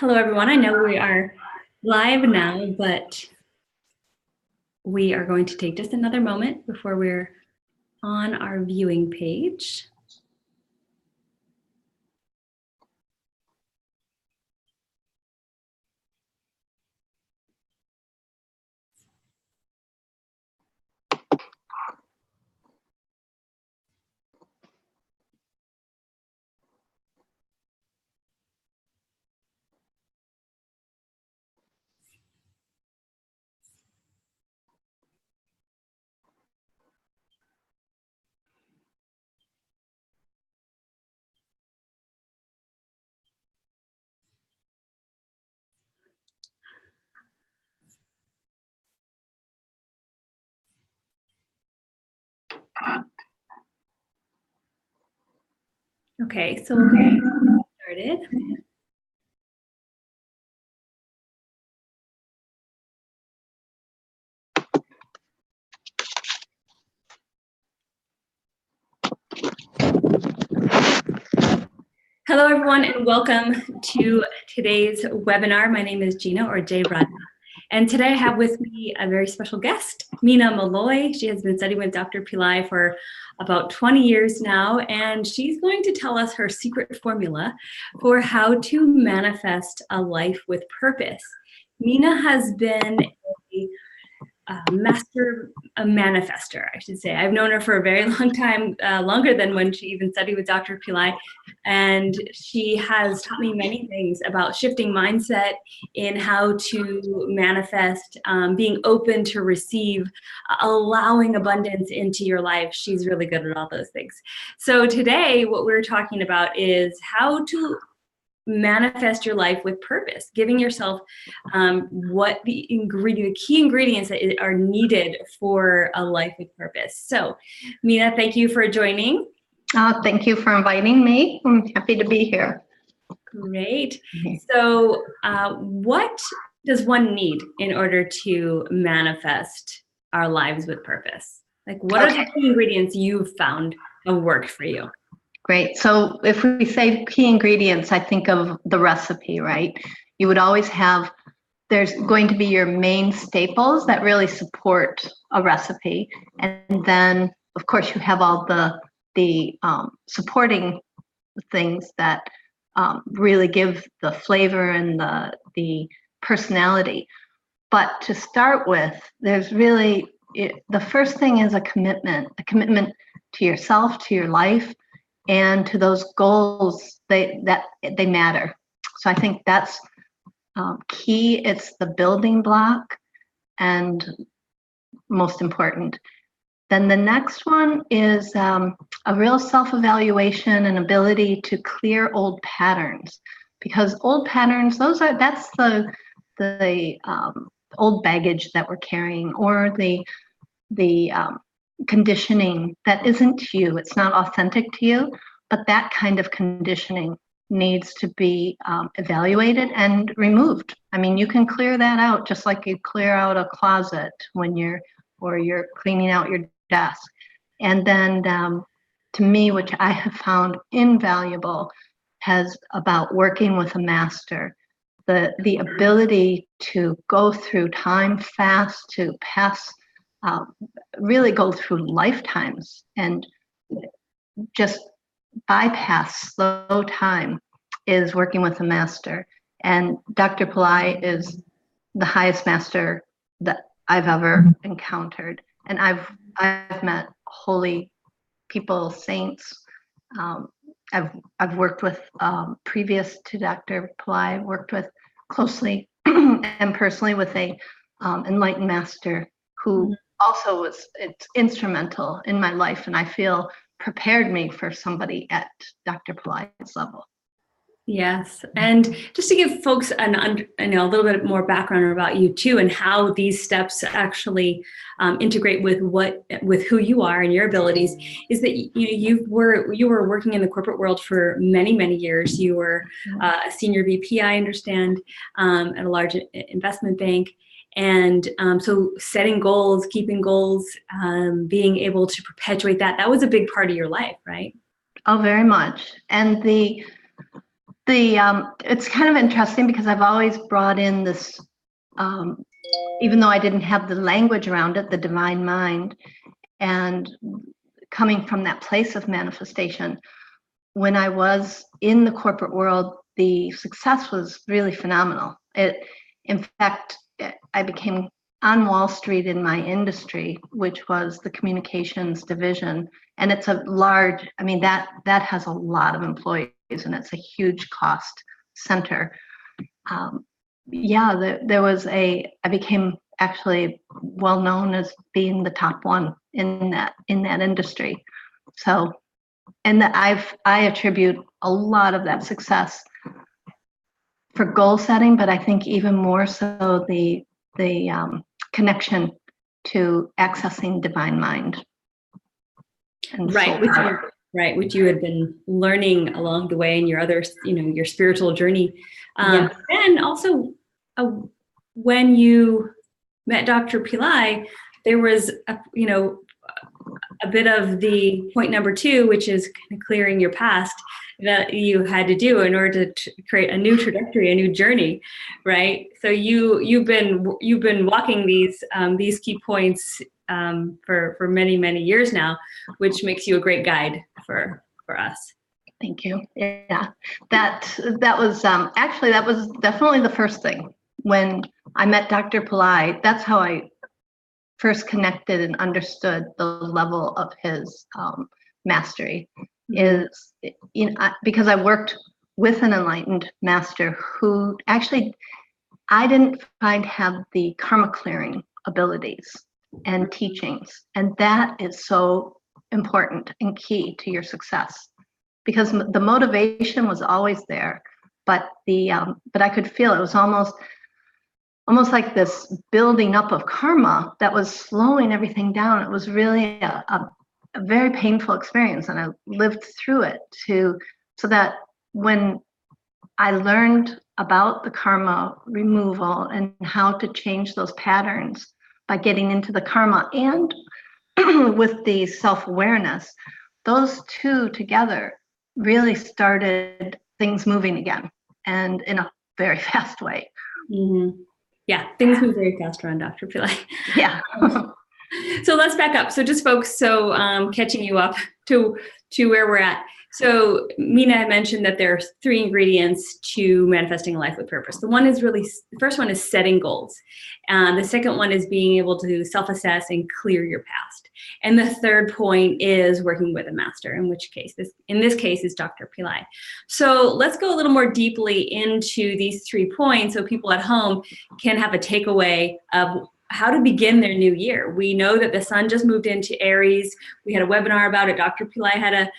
Hello, everyone. I know we are live now, but we are going to take just another moment before we're on our viewing page. Okay, so we'll get started. Hello, everyone, and welcome to today's webinar. My name is Gina, or Jay Radha, and today I have with me a very special guest, Meena Malloy. She has been studying with Dr. Pillai for about 20 years now, and she's going to tell us her secret formula for how to manifest a life with purpose. Meena has been a manifester, I should say. I've known her for a very long time, longer than when she even studied with Dr. Pillai, and she has taught me many things about shifting mindset, in how to manifest, being open to receive, allowing abundance into your life. She's really good at all those things. So today, what we're talking about is how to manifest your life with purpose, giving yourself what the key ingredients that are needed for a life with purpose. So, Meena, thank you for joining. Thank you for inviting me. I'm happy to be here. Great. So, what does one need in order to manifest our lives with purpose? Like, what are the key ingredients you've found have worked for you? Great. So if we say key ingredients, I think of the recipe, right? You would always have, there's going to be your main staples that really support a recipe. And then, of course, you have all the supporting things that really give the flavor and the personality. But to start with, there's really, the first thing is a commitment to yourself, to your life, and to those goals that they matter. So I think that's key. It's the building block and most important. Then the next one is a real self-evaluation and ability to clear old patterns, because old patterns, that's the old baggage that we're carrying, or the conditioning that isn't you. It's not authentic to you, but that kind of conditioning needs to be evaluated and removed. I mean, you can clear that out just like you clear out a closet when you're cleaning out your desk. And then to me, which I have found invaluable, has about working with a master, the ability to go through time fast, to pass really go through lifetimes and just bypass slow time, is working with a master. And Dr. Pillai is the highest master that I've ever encountered. And I've met holy people, saints. I've worked with, previous to Dr. Pillai, worked with closely and personally with a enlightened master who also it's instrumental in my life, and I feel prepared me for somebody at Dr. Pillai's level. Yes, and just to give folks a little bit more background about you too, and how these steps actually integrate with who you are and your abilities, is that you were working in the corporate world for many years. You were a senior VP, I understand, at a large investment bank. And so setting goals, keeping goals, being able to perpetuate that was a big part of your life, right? Oh, very much. And the It's kind of interesting because I've always brought in this, even though I didn't have the language around it, the divine mind, and coming from that place of manifestation. When I was in the corporate world, the success was really phenomenal. In fact, I became on Wall Street in my industry, which was the communications division. And it's a large, I mean, that has a lot of employees and it's a huge cost center. I became actually well known as being the top one in that industry. So, and I attribute a lot of that success for goal setting, but I think even more so the connection to accessing divine mind. Right, which you had been learning along the way in your other, your spiritual journey. And also, when you met Dr. Pillai, there was a bit of the point number 2, which is kind of clearing your past, that you had to do in order to create a new trajectory, a new journey, right? So you've been walking these key points for many years now, which makes you a great guide for us. Thank you. Yeah, that was actually, that was definitely the first thing when I met Dr. Pillai. That's how I first connected and understood the level of his mastery. Is because I worked with an enlightened master who actually I didn't find had the karma clearing abilities and teachings, and that is so important and key to your success, because the motivation was always there, but I could feel it was almost like this building up of karma that was slowing everything down. It was really a very painful experience, and I lived through it so that when I learned about the karma removal and how to change those patterns by getting into the karma and with the self-awareness, those two together really started things moving again, and in a very fast way. Mm-hmm. Yeah, things move very fast around Dr. Pillai. Yeah. So let's back up. So just folks, catching you up to where we're at. So Meena had mentioned that there are 3 ingredients to manifesting a life with purpose. The first one is setting goals. The second one is being able to self-assess and clear your past. And the third point is working with a master, in this case is Dr. Pillai. So let's go a little more deeply into these 3 points so people at home can have a takeaway of how to begin their new year. We know that the sun just moved into Aries. We had a webinar about it. Dr. Pillai had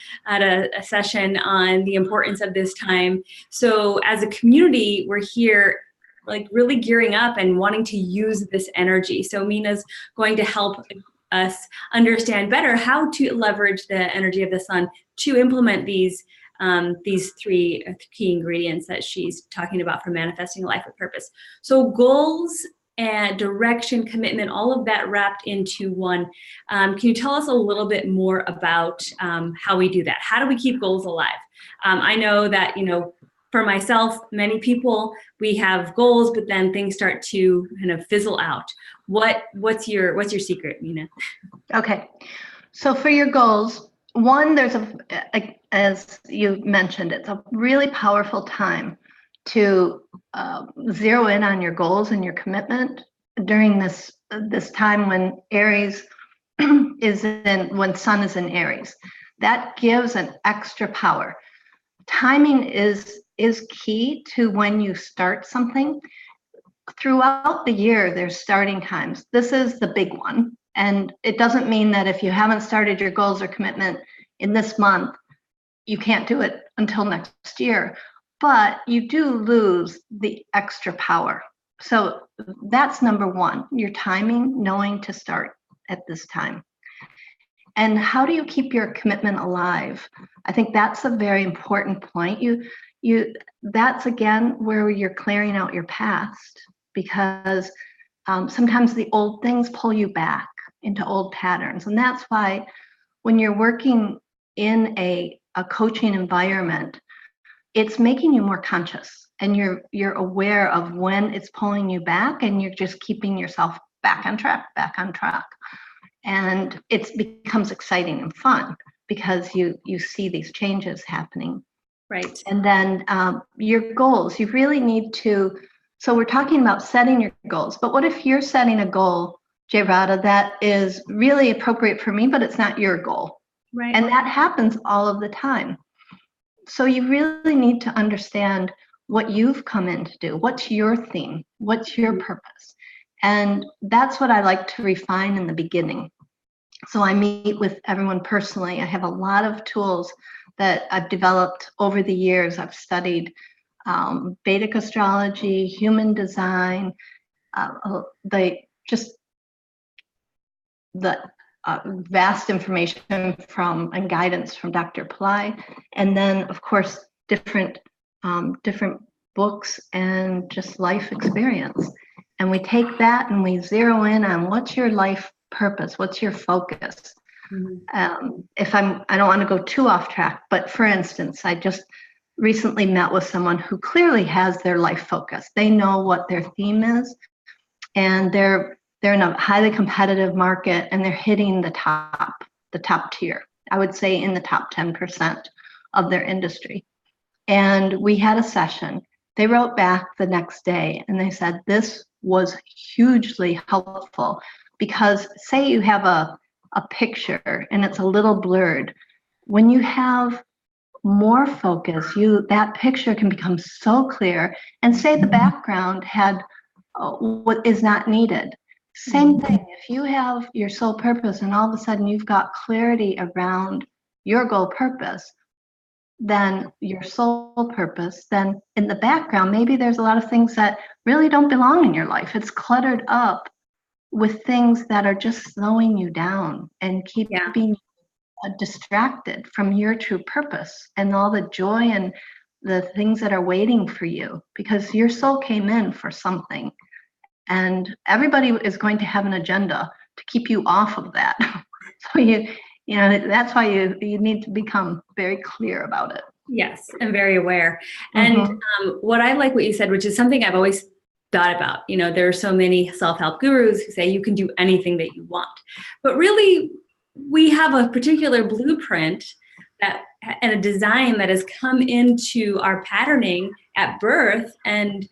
a session on the importance of this time. So as a community, we're here like really gearing up and wanting to use this energy. So Meena's going to help us understand better how to leverage the energy of the sun to implement these 3 key ingredients that she's talking about for manifesting a life with purpose. So goals and direction, commitment, all of that wrapped into one. Can you tell us a little bit more about how we do that? How do we keep goals alive? I know that, for myself, many people, we have goals, but then things start to kind of fizzle out. What's your secret, Meena? Okay, so for your goals, one, there's as you mentioned, it's a really powerful time to zero in on your goals and your commitment during this time when Aries when Sun is in Aries. That gives an extra power. Timing is key to when you start something. Throughout the year, there's starting times. This is the big one, and it doesn't mean that if you haven't started your goals or commitment in this month, you can't do it until next year. But you do lose the extra power. So that's number 1, your timing, knowing to start at this time. And how do you keep your commitment alive? I think that's a very important point. That's again where you're clearing out your past, because sometimes the old things pull you back into old patterns. And that's why when you're working in a coaching environment, it's making you more conscious, and you're aware of when it's pulling you back, and you're just keeping yourself back on track. And it becomes exciting and fun because you see these changes happening. Right. And then your goals, you really need to, so we're talking about setting your goals, but what if you're setting a goal, Jay Radha, that is really appropriate for me, but it's not your goal? Right. And that happens all of the time. So you really need to understand what you've come in to do. What's your theme? What's your purpose? And that's what I like to refine in the beginning. So I meet with everyone personally. I have a lot of tools that I've developed over the years. I've studied Vedic astrology, human design, the vast information from and guidance from Dr. Pillai, and then of course different books and just life experience. And we take that and we zero in on what's your life purpose, what's your focus. Mm-hmm. I don't want to go too off track, but for instance, I just recently met with someone who clearly has their life focus. They know what their theme is, and they're in a highly competitive market, and they're hitting the top tier. I would say in the top 10% of their industry. And we had a session. They wrote back the next day and they said, this was hugely helpful, because say you have a picture and it's a little blurred. When you have more focus, that picture can become so clear, and say the background had what is not needed. Same thing, if you have your soul purpose and all of a sudden you've got clarity around your goal purpose, then your soul purpose, then in the background, maybe there's a lot of things that really don't belong in your life. It's cluttered up with things that are just slowing you down and keeping you distracted from your true purpose and all the joy and the things that are waiting for you, because your soul came in for something. And everybody is going to have an agenda to keep you off of that. So that's why you need to become very clear about it. Yes, I'm very aware. And what I like what you said, which is something I've always thought about. There are so many self-help gurus who say you can do anything that you want, but really we have a particular blueprint and a design that has come into our patterning at birth, and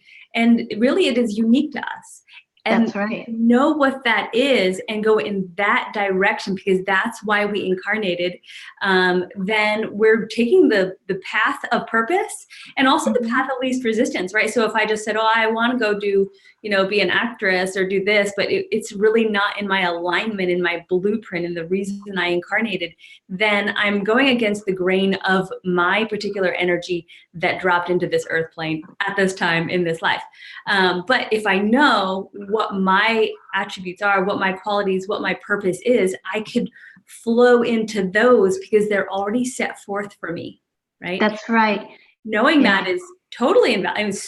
really it is unique to us. And that's right. Know what that is and go in that direction, because that's why we incarnated. Then we're taking the path of purpose, and also the path of least resistance, right? So if I just said, oh, I want to go do, be an actress or do this, but it's really not in my alignment, in my blueprint, and the reason I incarnated, then I'm going against the grain of my particular energy that dropped into this earth plane at this time in this life. But if I know what my attributes are, what my qualities, what my purpose is, I could flow into those because they're already set forth for me, right? That's right. Knowing that is totally invaluable.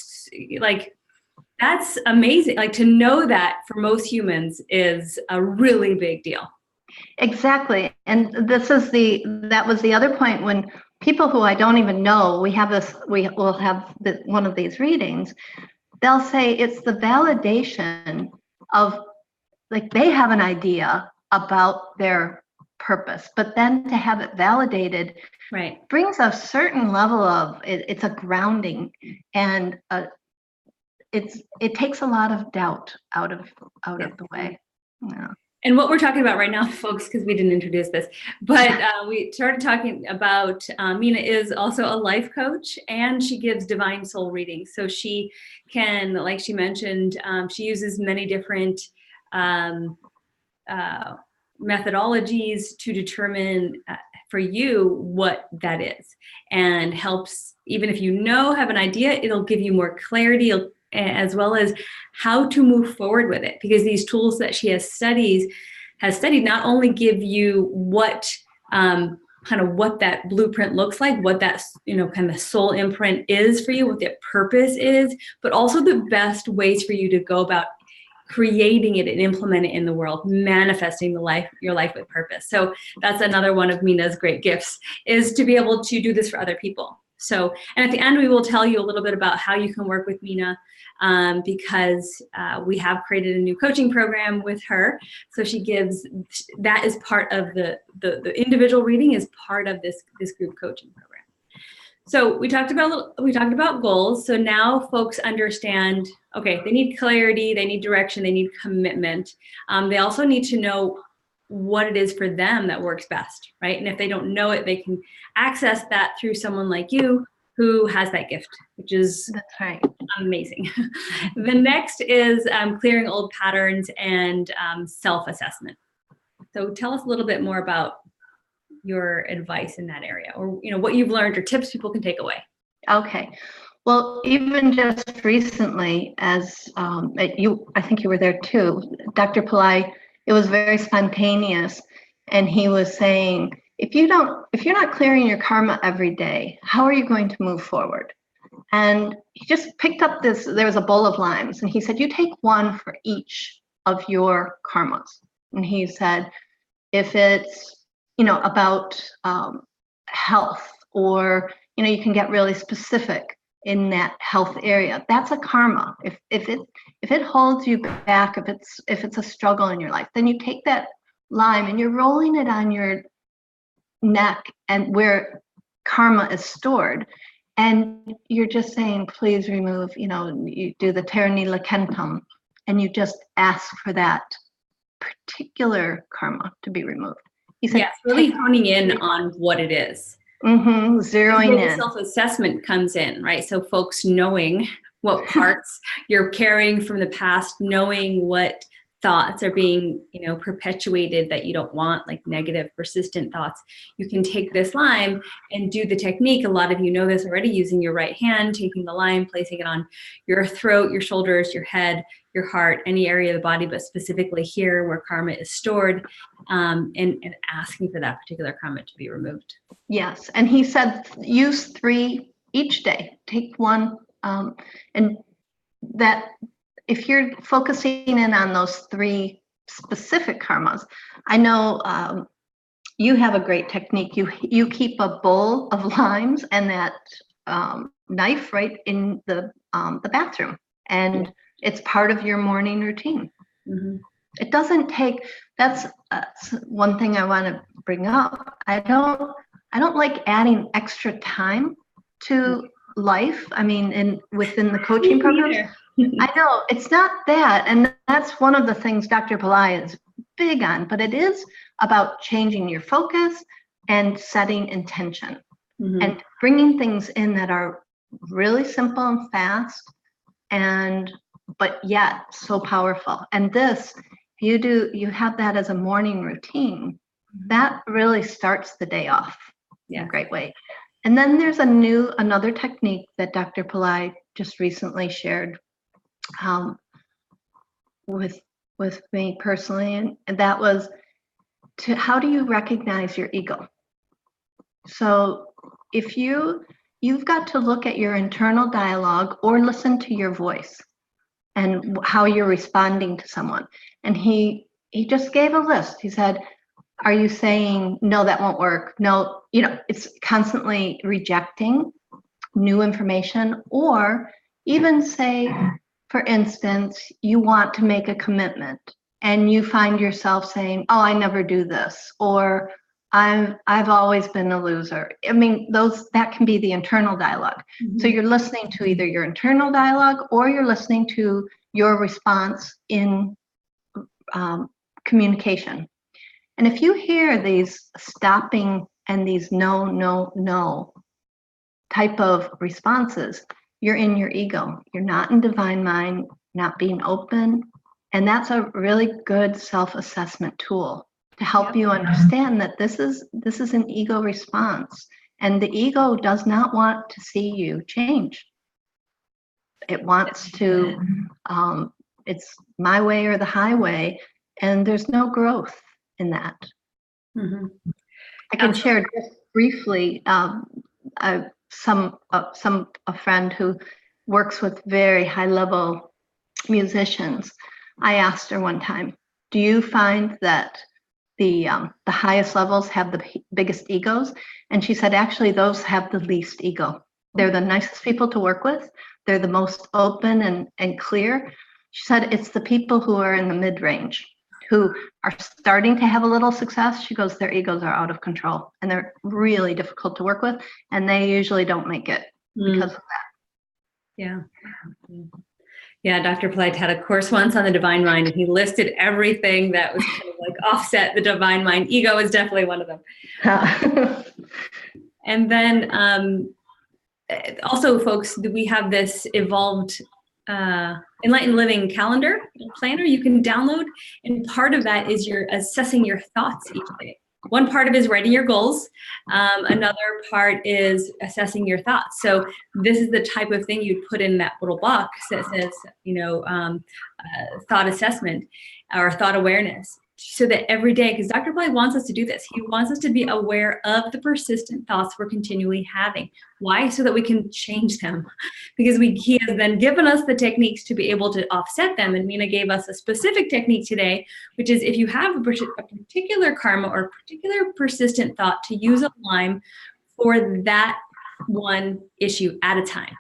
That's amazing. To know that for most humans is a really big deal. Exactly. And that was the other point, when people who I don't even know, we will have one of these readings, they'll say it's the validation of, they have an idea about their purpose, but then to have it validated, right, brings a certain level of it's a grounding, and it takes a lot of doubt out of the way. Yeah. And what we're talking about right now, folks, because we didn't introduce this, but we started talking about, Meena is also a life coach, and she gives divine soul readings. So she can, like she mentioned, she uses many different methodologies to determine for you what that is, and helps, even if have an idea, it'll give you more clarity, as well as how to move forward with it, because these tools that she has studied not only give you what what that blueprint looks like, what that kind of soul imprint is for you, what that purpose is, but also the best ways for you to go about creating it and implement it in the world, manifesting your life with purpose. So that's another one of Meena's great gifts, is to be able to do this for other people. So, and at the end, we will tell you a little bit about how you can work with Mina, because we have created a new coaching program with her. So she gives, that is part of the individual reading is part of this group coaching program. So we talked about goals. So now folks understand, okay, they need clarity, they need direction, they need commitment. They also need to know what it is for them that works best, right? And if they don't know it, they can access that through someone like you who has that gift, which is That's right. Amazing. The next is clearing old patterns and self-assessment. So tell us a little bit more about your advice in that area, or what you've learned or tips people can take away. Okay. Well, even just recently, as I think you were there too, Dr. Pillai, it was very spontaneous, and he was saying, if you're not clearing your karma every day, how are you going to move forward? And he just picked up there was a bowl of limes, and he said, you take one for each of your karmas. And he said, if it's about health, or you can get really specific in that health area. That's a karma. If it holds you back, if it's a struggle in your life, then you take that lime and you're rolling it on your neck and where karma is stored, and you're just saying, please remove. You do the Terra Nila Kentam, and you just ask for that particular karma to be removed. He said, yes, really honing in on what it is. Zeroing in. Self-assessment comes in, right? So folks knowing what parts you're carrying from the past, knowing what thoughts are being, perpetuated that you don't want, like negative, persistent thoughts. You can take this lime and do the technique. A lot of you know this already, using your right hand, taking the lime, placing it on your throat, your shoulders, your head, your heart, any area of the body, but specifically here where karma is stored, and asking for that particular karma to be removed. Yes, and he said use 3 each day. Take one, and that if you're focusing in on those 3 specific karmas, I know you have a great technique. You keep a bowl of limes and that knife right in the bathroom, and it's part of your morning routine. Mm-hmm. It doesn't take. That's one thing I want to bring up. I don't like adding extra time to life. I mean, within the coaching program. I know it's not that, and that's one of the things Dr. Pillai is big on, but it is about changing your focus and setting intention, and bringing things in that are really simple and fast, but yet so powerful. And this, you have that as a morning routine, that really starts the day off in a great way. And then there's another technique that Dr. Pillai just recently shared with me personally, and that was how do you recognize your ego? So if you've got to look at your internal dialogue or listen to your voice and how you're responding to someone. And he just gave a list. He said, are you saying, no, that won't work? No, it's constantly rejecting new information, or even say, for instance, you want to make a commitment and you find yourself saying, oh, I never do this, or I've always been a loser. I mean, that can be the internal dialogue. Mm-hmm. So you're listening to either your internal dialogue or you're listening to your response in communication. And if you hear these stopping and these no, no, no type of responses, you're in your ego. You're not in divine mind, not being open. And that's a really good self-assessment tool to help you understand that this is an ego response. And the ego does not want to see you change. It wants to, it's my way or the highway, and there's no growth in that. Mm-hmm. I can share just briefly a friend who works with very high level musicians. I asked her one time, do you find that the highest levels have the biggest egos? And she said, actually, those have the least ego. They're the nicest people to work with. They're the most open and clear. She said it's the people who are in the mid-range who are starting to have a little success. She goes, their egos are out of control and they're really difficult to work with, and they usually don't make it because of that. Yeah. Yeah, Dr. Polite had a course once on the divine mind, and he listed everything that was kind of like offset the divine mind. Ego is definitely one of them. And then also, folks, we have this evolved Enlightened Living calendar planner you can download, and part of that is you're assessing your thoughts each day. One part of it is writing your goals. Another part is assessing your thoughts. So this is the type of thing you'd put in that little box that says, thought assessment or thought awareness. So that every day, because Dr. Polite wants us to do this, he wants us to be aware of the persistent thoughts we're continually having. Why? So that we can change them. Because he has then given us the techniques to be able to offset them. And Mina gave us a specific technique today, which is if you have a particular karma or a particular persistent thought, to use a lime for that one issue at a time.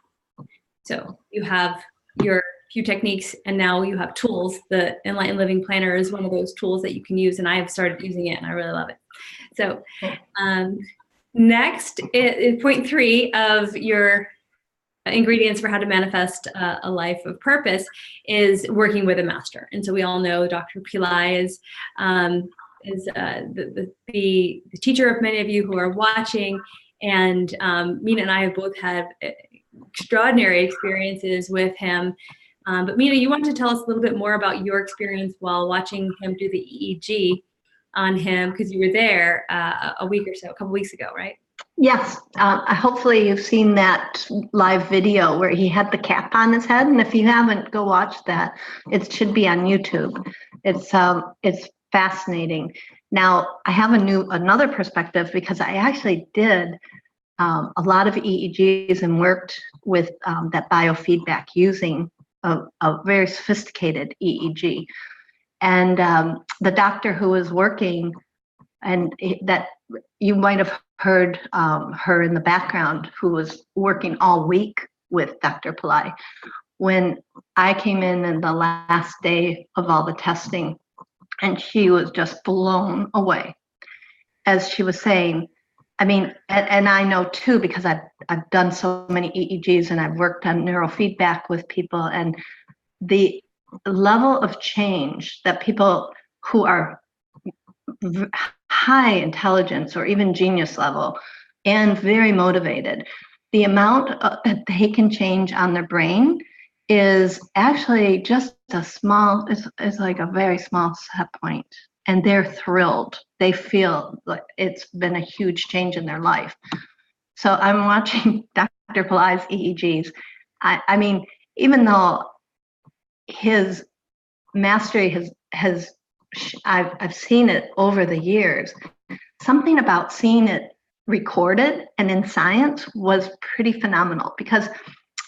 So you have your few techniques, and now you have tools. The Enlightened Living Planner is one of those tools that you can use, and I have started using it, and I really love it. So next, point 3 of your ingredients for how to manifest a life of purpose is working with a master. And so we all know Dr. Pillai is the teacher of many of you who are watching, and Mina and I have both had extraordinary experiences with him. But Mina, you want to tell us a little bit more about your experience while watching him do the EEG on him, because you were there a couple weeks ago, right? Yes. Hopefully you've seen that live video where he had the cap on his head. And if you haven't, go watch that. It should be on YouTube. It's fascinating. Now, I have another perspective, because I actually did a lot of EEGs and worked with that biofeedback using a very sophisticated EEG. And the doctor who was working, and that you might have heard her in the background, who was working all week with Dr. Pillai. When I came in the last day of all the testing, and she was just blown away. As she was saying, I mean, and I know too, because I've done so many EEGs and I've worked on neurofeedback with people, and the level of change that people who are high intelligence or even genius level and very motivated, the amount that they can change on their brain is actually just is like a very small set point. And they're thrilled. They feel like it's been a huge change in their life. So I'm watching Dr. Pillai's EEGs. I mean, even though his mastery I've seen it over the years, something about seeing it recorded and in science was pretty phenomenal, because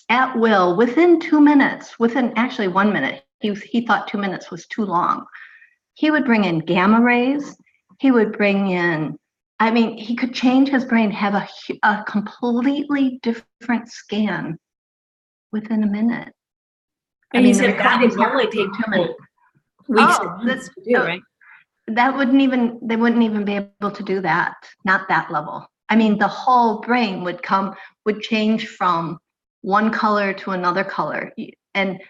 at will, within 2 minutes, within actually 1 minute, he thought 2 minutes was too long. He would bring in gamma rays. He would bring in, I mean, he could change his brain, have a completely different scan within a minute. And you said that would normally take 2 minutes. Weeks or months to do, right? They wouldn't even be able to do that, not that level. I mean, the whole brain would change from one color to another color. And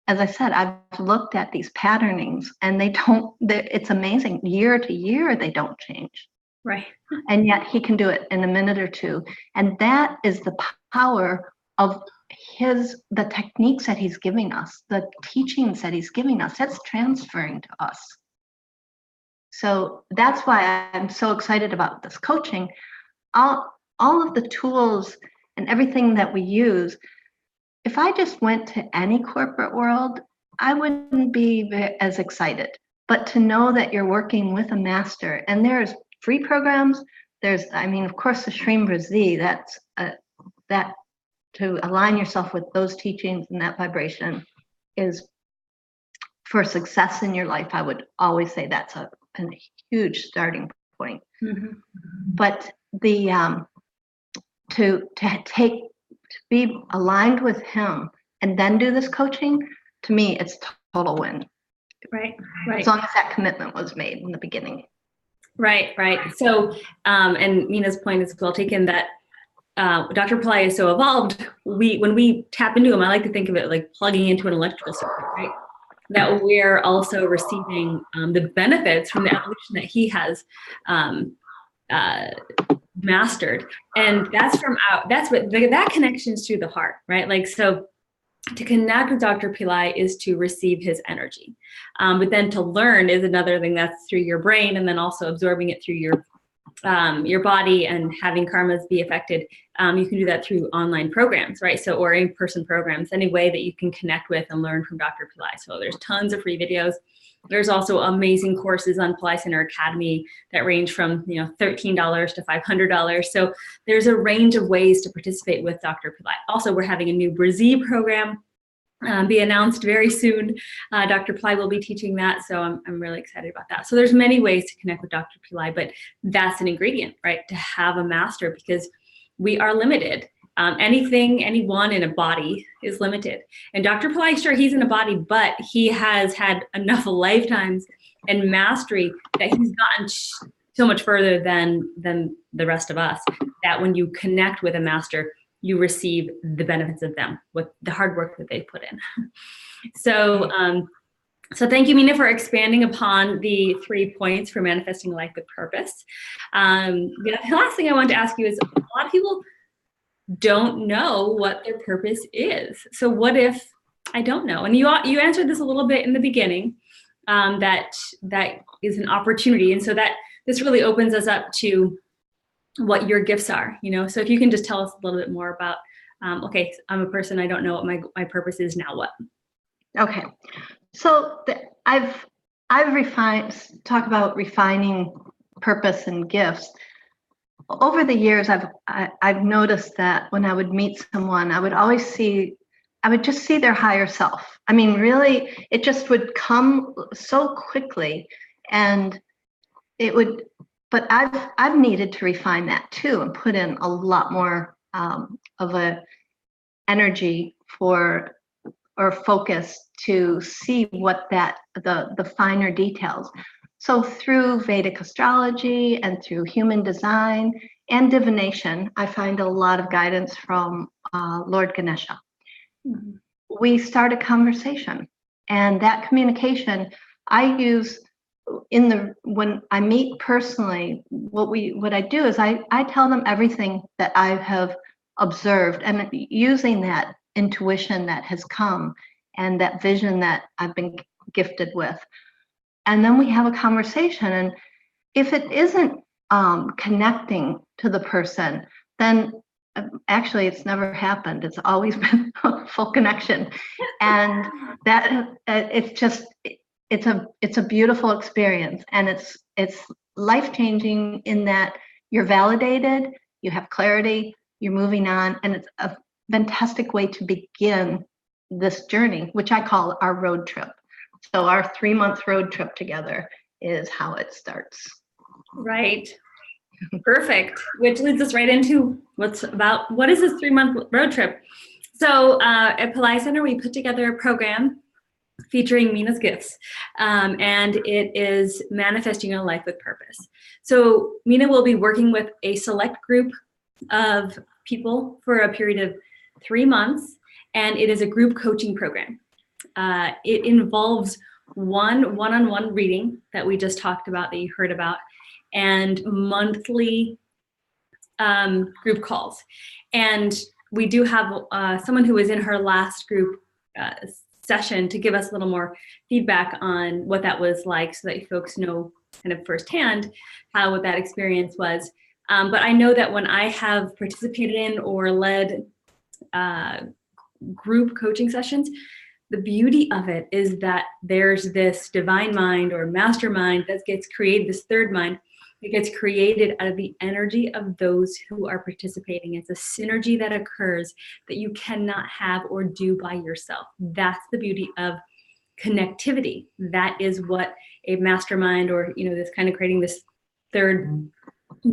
as I said, I've looked at these patternings, and it's amazing. Year to year, they don't change. Right. And yet he can do it in a minute or two. And that is the power of the techniques that he's giving us, the teachings that he's giving us. That's transferring to us. So that's why I'm so excited about this coaching. All of the tools and everything that we use, if I just went to any corporate world, I wouldn't be as excited. But to know that you're working with a master, and there's free programs, of course, the Shrimbra-Z, that to align yourself with those teachings and that vibration is for success in your life. I would always say that's a huge starting point. Mm-hmm. But to to be aligned with him and then do this coaching, to me, it's total win. Right. As long as that commitment was made in the beginning. Right. So, and Nina's point is well taken that Dr. Pillai is so evolved. When we tap into him, I like to think of it like plugging into an electrical circuit, right? That we're also receiving the benefits from the evolution that he has mastered, and that's that connection's through the heart, right? Like, so to connect with Dr. Pillai is to receive his energy, but then to learn is another thing. That's through your brain, and then also absorbing it through your body and having karmas be affected. You can do that through online programs, right? So, or in-person programs, any way that you can connect with and learn from Dr. Pillai. So there's tons of free videos. There's also amazing courses on Pillai Center Academy that range from, $13 to $500. So there's a range of ways to participate with Dr. Pillai. Also, we're having a new Brazil program be announced very soon. Dr. Pillai will be teaching that, so I'm really excited about that. So there's many ways to connect with Dr. Pillai, but that's an ingredient, right? To have a master, because we are limited. Anyone in a body is limited. And Dr. Pillai, sure, he's in a body, but he has had enough lifetimes and mastery that he's gotten so much further than the rest of us, that when you connect with a master, you receive the benefits of them with the hard work that they put in. So, so thank you, Mina, for expanding upon the 3 points for manifesting a life with purpose. The last thing I want to ask you is, a lot of people don't know what their purpose is. So what if I don't know? And you answered this a little bit in the beginning, that is an opportunity. And so that this really opens us up to what your gifts are, So if you can just tell us a little bit more about, okay, I'm a person, I don't know what my purpose is, now what? Okay. So I've talk about refining purpose and gifts. Over the years, I've noticed that when I would meet someone, I would just see their higher self. I mean, really, it just would come so quickly, and but I've needed to refine that too, and put in a lot more of a energy or focus to see what the finer details. So through Vedic astrology and through human design and divination, I find a lot of guidance from Lord Ganesha. Mm-hmm. We start a conversation, and that communication I use when I meet personally. What I do is I tell them everything that I have observed, and using that intuition that has come and that vision that I've been gifted with. And then we have a conversation, and if it isn't connecting to the person, then actually it's never happened. It's always been a full connection, and that it's a beautiful experience, and it's life-changing in that you're validated, you have clarity, you're moving on, and it's a fantastic way to begin this journey, which I call our road trip. So our 3-month road trip together is how it starts. Right. Perfect. Which leads us right into what is this 3-month road trip? So at Pillai Center, we put together a program featuring Mina's gifts, and it is manifesting a life with purpose. So Mina will be working with a select group of people for a period of 3 months, and it is a group coaching program. It involves one-on-one reading that we just talked about, that you heard about, and monthly group calls. And we do have someone who was in her last group session to give us a little more feedback on what that was like, so that you folks know kind of firsthand what that experience was. But I know that when I have participated in or led group coaching sessions, the beauty of it is that there's this divine mind or mastermind that gets created, this third mind that gets created out of the energy of those who are participating. It's a synergy that occurs that you cannot have or do by yourself. That's the beauty of connectivity. That is what a mastermind, or this kind of creating this third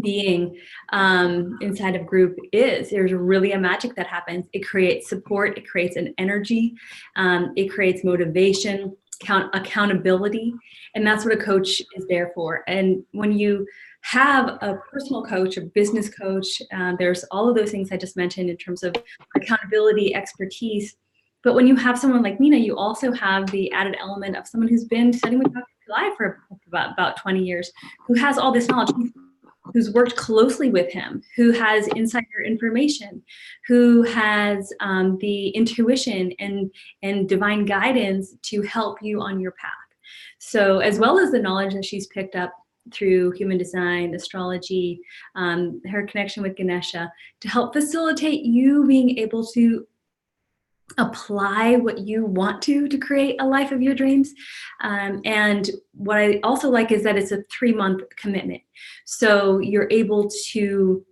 being inside of group is. There's really a magic that happens. It creates support, it creates an energy, it creates motivation, accountability, and that's what a coach is there for. And when you have a personal coach, a business coach, there's all of those things I just mentioned in terms of accountability, expertise. But when you have someone like Mina, you also have the added element of someone who's been studying with Dr. Pillai for about 20 years, who has all this knowledge, who's worked closely with him, who has insider information, who has the intuition and divine guidance to help you on your path. So as well as the knowledge that she's picked up through human design, astrology, her connection with Ganesha, to help facilitate you being able to apply what you want to create a life of your dreams. And what I also like is that it's a 3-month commitment. So you're able to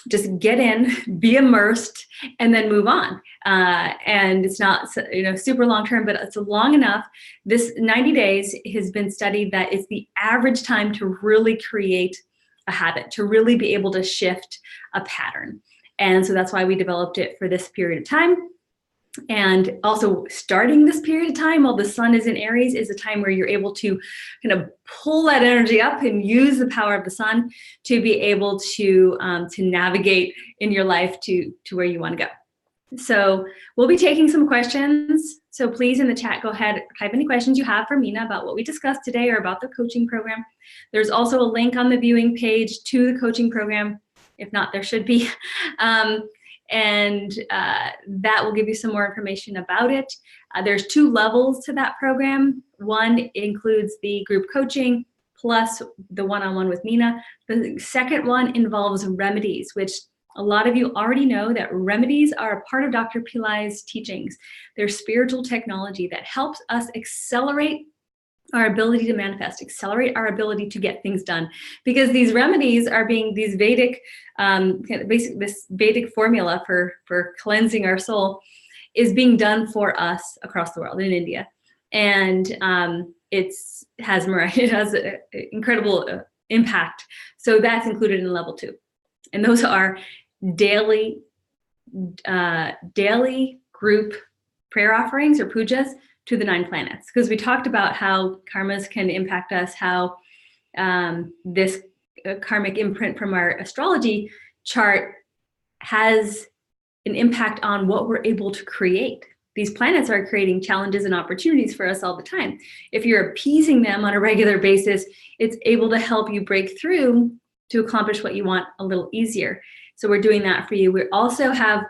just get in, be immersed, and then move on. And it's not, super long term, but it's long enough. This 90 days has been studied that it's the average time to really create a habit, to really be able to shift a pattern. And so that's why we developed it for this period of time. And also starting this period of time while the sun is in Aries is a time where you're able to kind of pull that energy up and use the power of the sun to be able to navigate in your life to where you want to go. So we'll be taking some questions. So please in the chat, go ahead, type any questions you have for Mina about what we discussed today or about the coaching program. There's also a link on the viewing page to the coaching program. If not, there should be. And that will give you some more information about it. There's 2 levels to that program. One includes the group coaching plus the one-on-one with Mina. The second one involves remedies, which a lot of you already know that remedies are a part of Dr. Pillai's teachings. They're spiritual technology that helps us accelerate our ability to manifest, accelerate our ability to get things done, because these remedies are being these Vedic, this Vedic formula for cleansing our soul is being done for us across the world in India, and it has incredible impact. So that's included in level 2, and those are daily group prayer offerings or pujas to the 9 planets, because we talked about how karmas can impact us, how this karmic imprint from our astrology chart has an impact on what we're able to create. These planets are creating challenges and opportunities for us all the time. If you're appeasing them on a regular basis, it's able to help you break through to accomplish what you want a little easier. So we're doing that for you. We also have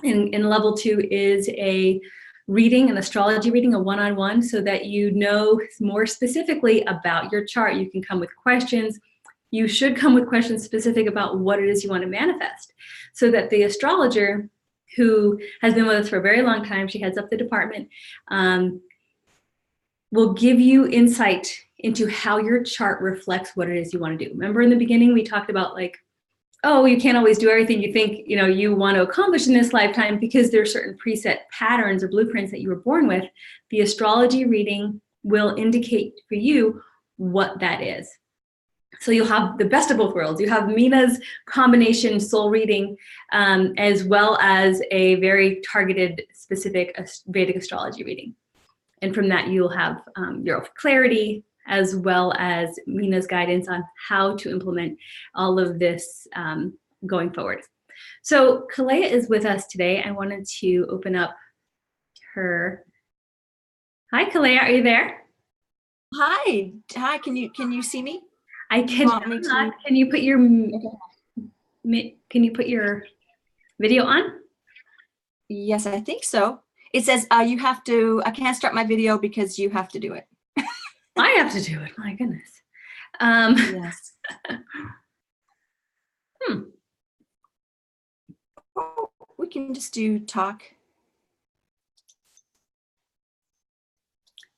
in level 2 is a reading, an astrology reading, a one-on-one, so that you know more specifically about your chart. You can come with questions. You should come with questions specific about what it is you want to manifest, so that the astrologer, who has been with us for a very long time, she heads up the department, will give you insight into how your chart reflects what it is you want to do. Remember in the beginning, we talked about oh, you can't always do everything you think you want to accomplish in this lifetime, because there are certain preset patterns or blueprints that you were born with. The astrology reading will indicate for you what that is. So you'll have the best of both worlds. You have Mina's combination soul reading, as well as a very targeted, specific Vedic astrology reading. And from that, you'll have your clarity, as well as Mina's guidance on how to implement all of this going forward. So Kalea is with us today. I wanted to open up her. Hi, Kalea, are you there? Hi, can you see me? I cannot. Can you put your video on? Yes, I think so. It says you have to. I can't start my video because you have to do it. I have to do it. My goodness. Yes. Oh, we can just do talk.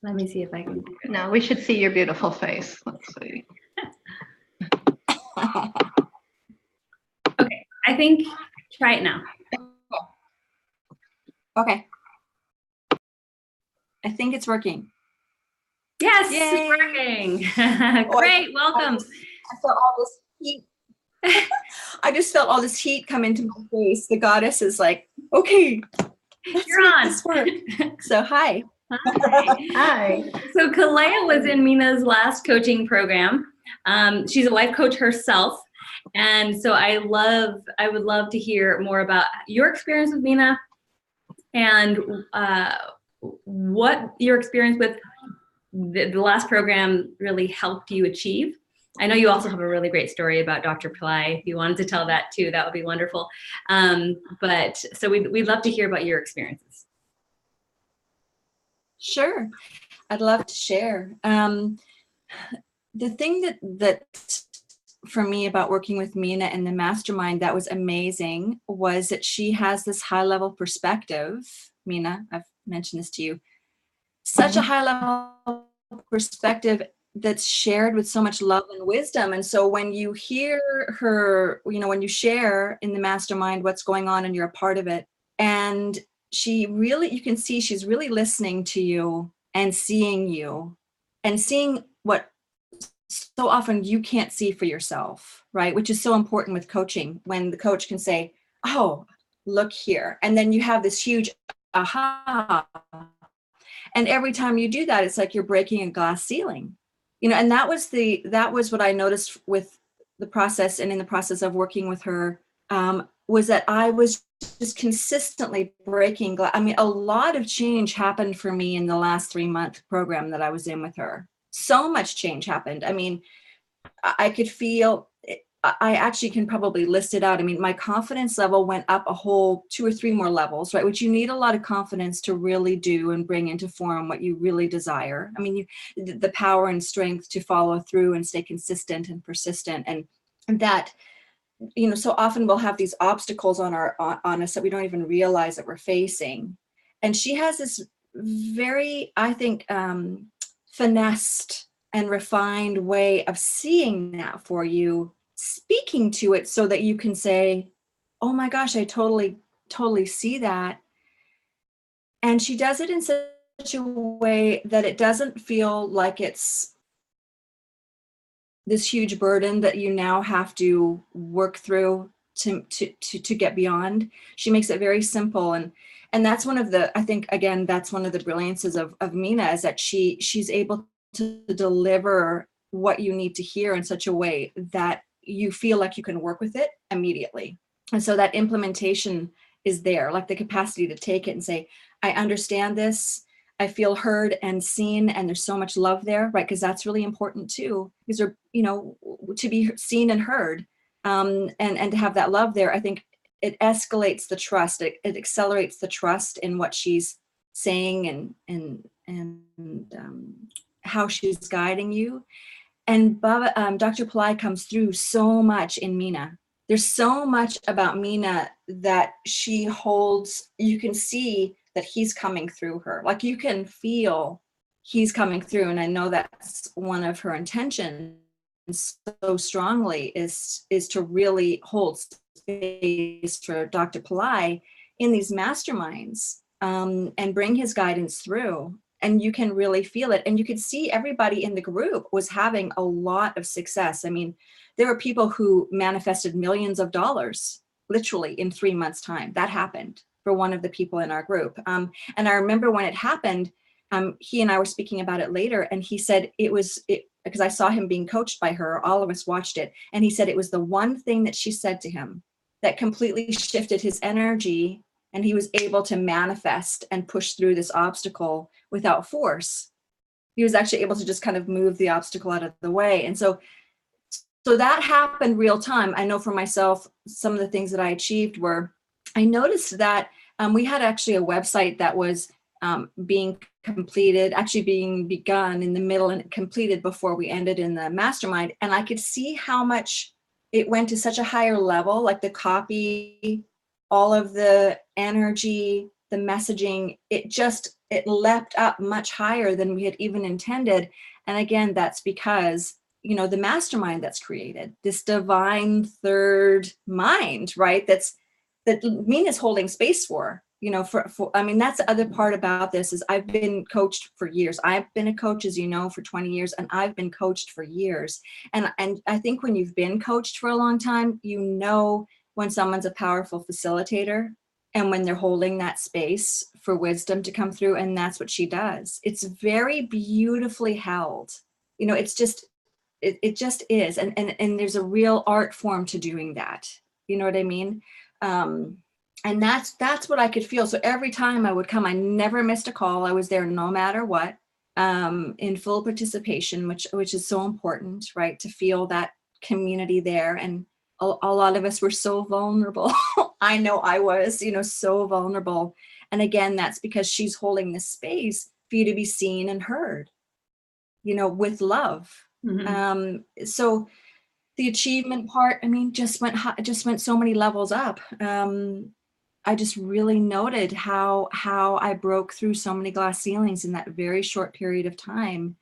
Let me see if I can. No, we should see your beautiful face. Let's see. Okay, I think try it now. Okay. I think it's working. Yes, Yay. it's working. Great, welcome. I saw all this heat I just felt all this heat come into my face. The goddess is like, okay, let's You're make on. this work. So hi. Hi. Hi. So Kalea was in Mina's last coaching program. She's a life coach herself. And so I would love to hear more about your experience with Mina and what your experience with the last program really helped you achieve. I know you also have a really great story about Dr. Pillai. If you wanted to tell that too, that would be wonderful. But so we'd love to hear about your experiences. Sure. I'd love to share. The thing that for me about working with Mina and the mastermind that was amazing was that she has this high level perspective. Mina, I've mentioned this to you, such a high level perspective that's shared with so much love and wisdom. And so when you hear her, when you share in the mastermind what's going on and you're a part of it, and you can see she's really listening to you and seeing what so often you can't see for yourself, right? Which is so important with coaching, when the coach can say, oh, look here. And then you have this huge aha. And every time you do that, it's like you're breaking a glass ceiling, and that was what I noticed with the process, and in the process of working with her, was that I was just consistently breaking glass. I mean, a lot of change happened for me in the last 3-month program that I was in with her. So much change happened. I mean, I could feel, I actually can probably list it out. I mean, my confidence level went up a whole 2 or 3 more levels, right? Which you need a lot of confidence to really do and bring into form what you really desire. I mean, the power and strength to follow through and stay consistent and persistent, and that, so often we'll have these obstacles on us that we don't even realize that we're facing. And she has this very, I think, finessed and refined way of seeing that for you, speaking to it so that you can say, oh my gosh, I totally see that. And she does it in such a way that it doesn't feel like it's this huge burden that you now have to work through to get beyond. She makes it very simple. And that's one of the, I think, again, that's one of the brilliances of Mina, is that she's able to deliver what you need to hear in such a way that you feel like you can work with it immediately. And so that implementation is there, like the capacity to take it and say, I understand this, I feel heard and seen, and there's so much love there, right? Because that's really important too, because to be seen and heard, and to have that love there. I think it escalates the trust. It accelerates the trust in what she's saying and how she's guiding you. And Dr. Pillai comes through so much in Mina. There's so much about Mina that she holds. You can see that he's coming through her. Like you can feel he's coming through. And I know that's one of her intentions so strongly is to really hold space for Dr. Pillai in these masterminds, and bring his guidance through. And you can really feel it. And you could see everybody in the group was having a lot of success. I mean, there were people who manifested millions of dollars, literally in 3 months' time. That happened for one of the people in our group. And I remember when it happened, he and I were speaking about it later, and he said because I saw him being coached by her, all of us watched it. And he said it was the one thing that she said to him that completely shifted his energy, and he was able to manifest and push through this obstacle without force. He was actually able to just kind of move the obstacle out of the way. And so that happened real time. I know for myself, some of the things that I achieved were, I noticed that we had actually a website that was being completed, actually being begun in the middle and completed before we ended in the mastermind. And I could see how much it went to such a higher level, like the copy, all of the energy, the messaging, it leapt up much higher than we had even intended. And again, that's because, the mastermind that's created, this divine third mind, right? That Mina's holding space for. I mean, that's the other part about this is I've been coached for years. I've been a coach, as you know, for 20 years, and I've been coached for years. And I think when you've been coached for a long time, you know when someone's a powerful facilitator and when they're holding that space for wisdom to come through. And that's what she does. It's very beautifully held. It's just, it just is. And there's a real art form to doing that. You know what I mean? And that's what I could feel. So every time I would come, I never missed a call. I was there no matter what, in full participation, which is so important, right? To feel that community there. And a lot of us were so vulnerable. I know I was, so vulnerable. And again, that's because she's holding this space for you to be seen and heard, with love. Mm-hmm. So the achievement part, I mean, just went so many levels up. I just really noted how I broke through so many glass ceilings in that very short period of time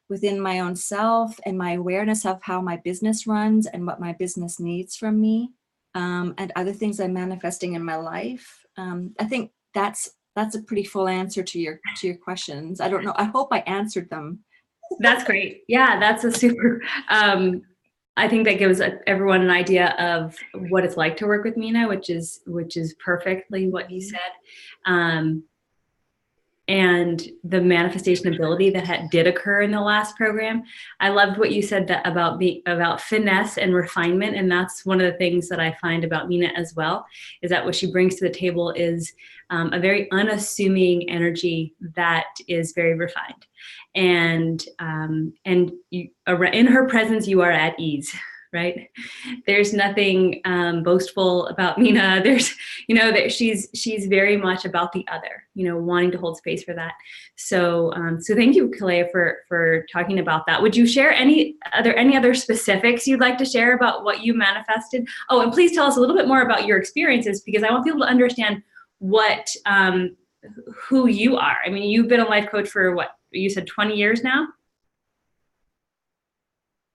within my own self and my awareness of how my business runs and what my business needs from me, and other things I'm manifesting in my life. I think that's a pretty full answer to your questions. I don't know. I hope I answered them. That's great. Yeah, that's a super, I think that gives everyone an idea of what it's like to work with Mina, which is perfectly what you said. And the manifestation ability that did occur in the last program. I loved what you said about finesse and refinement. And that's one of the things that I find about Mina as well, is that what she brings to the table is a very unassuming energy that is very refined. And you, in her presence, you are at ease, right? There's nothing boastful about Mina. There's, that she's very much about the other, wanting to hold space for that. So thank you, Kalea, for talking about that. Would you share any other specifics you'd like to share about what you manifested? Oh, and please tell us a little bit more about your experiences, because I want people to understand who you are. I mean, you've been a life coach for what, you said 20 years now?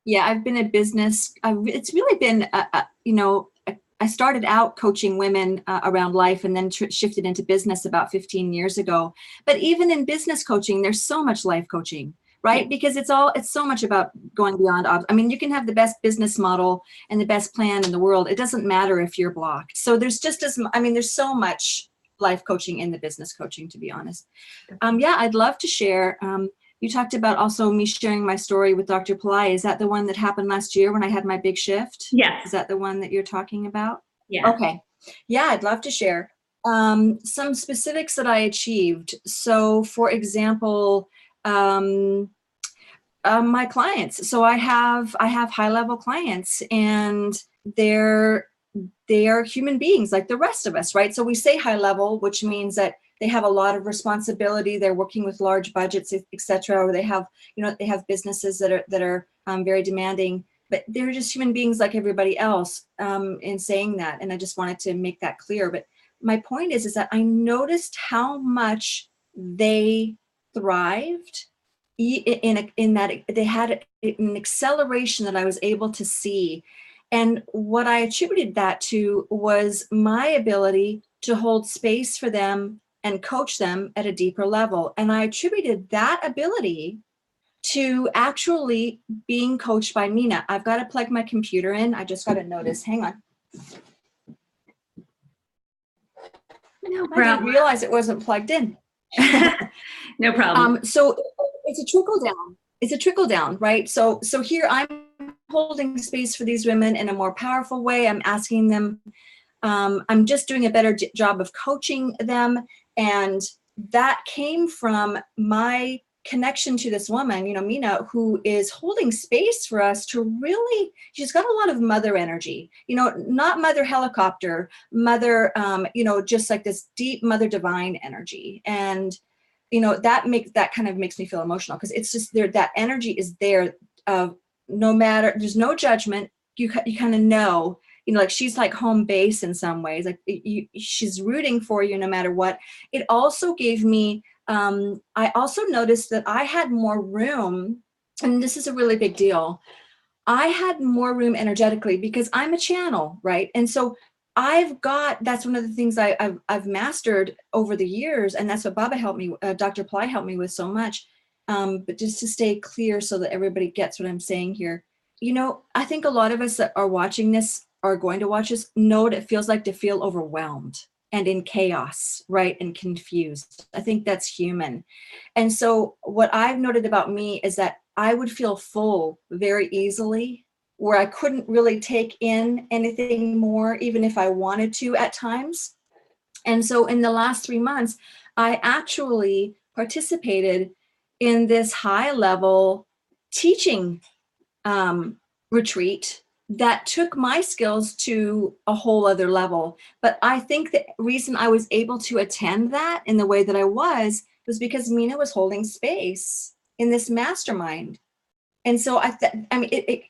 Yeah, I've been a business. It's really been, I started out coaching women around life and then shifted into business about 15 years ago. But even in business coaching, there's so much life coaching, right? Because it's so much about going beyond. I mean, you can have the best business model and the best plan in the world. It doesn't matter if you're blocked. So there's there's so much life coaching in the business coaching, to be honest. Yeah, I'd love to share. You talked about also me sharing my story with Dr. Pillai. Is that the one that happened last year when I had my big shift? Yes. Is that the one that you're talking about? Yeah. Okay. Yeah, I'd love to share some specifics that I achieved. So, for example, my clients. So I have high-level clients, and they are human beings like the rest of us, right? So we say high level, which means that they have a lot of responsibility. They're working with large budgets, et cetera, or they have businesses that are very demanding, but they're just human beings like everybody else, in saying that. And I just wanted to make that clear. But my point is that I noticed how much they thrived in that they had an acceleration that I was able to see. And what I attributed that to was my ability to hold space for them and coach them at a deeper level. And I attributed that ability to actually being coached by Mina. I've got to plug my computer in. I just got to notice. Hang on. No problem. I didn't realize it wasn't plugged in. No problem. So it's a trickle down. It's a trickle down, right? So here I'm holding space for these women in a more powerful way. I'm asking them, I'm just doing a better job of coaching them. And that came from my connection to this woman, Mina, who is holding space for us to really, she's got a lot of mother energy, not mother helicopter, mother, just like this deep mother divine energy. And, that kind of makes me feel emotional, because it's just there, that energy is there. No matter, there's no judgment. You kind of know, like she's like home base in some ways, like she's rooting for you no matter what. It also gave me, I also noticed that I had more room, and this is a really big deal. I had more room energetically because I'm a channel, right? And so that's one of the things I've mastered over the years. And that's what Baba helped me, Dr. Ply helped me with so much. But just to stay clear so that everybody gets what I'm saying here, I think a lot of us that are watching this, are going to watch this, know what it feels like to feel overwhelmed and in chaos, right? And confused. I think that's human. And so what I've noted about me is that I would feel full very easily, where I couldn't really take in anything more, even if I wanted to at times. And so in the last 3 months, I actually participated in this high level teaching retreat that took my skills to a whole other level. But I think the reason I was able to attend that in the way that I was because Mina was holding space in this mastermind. And so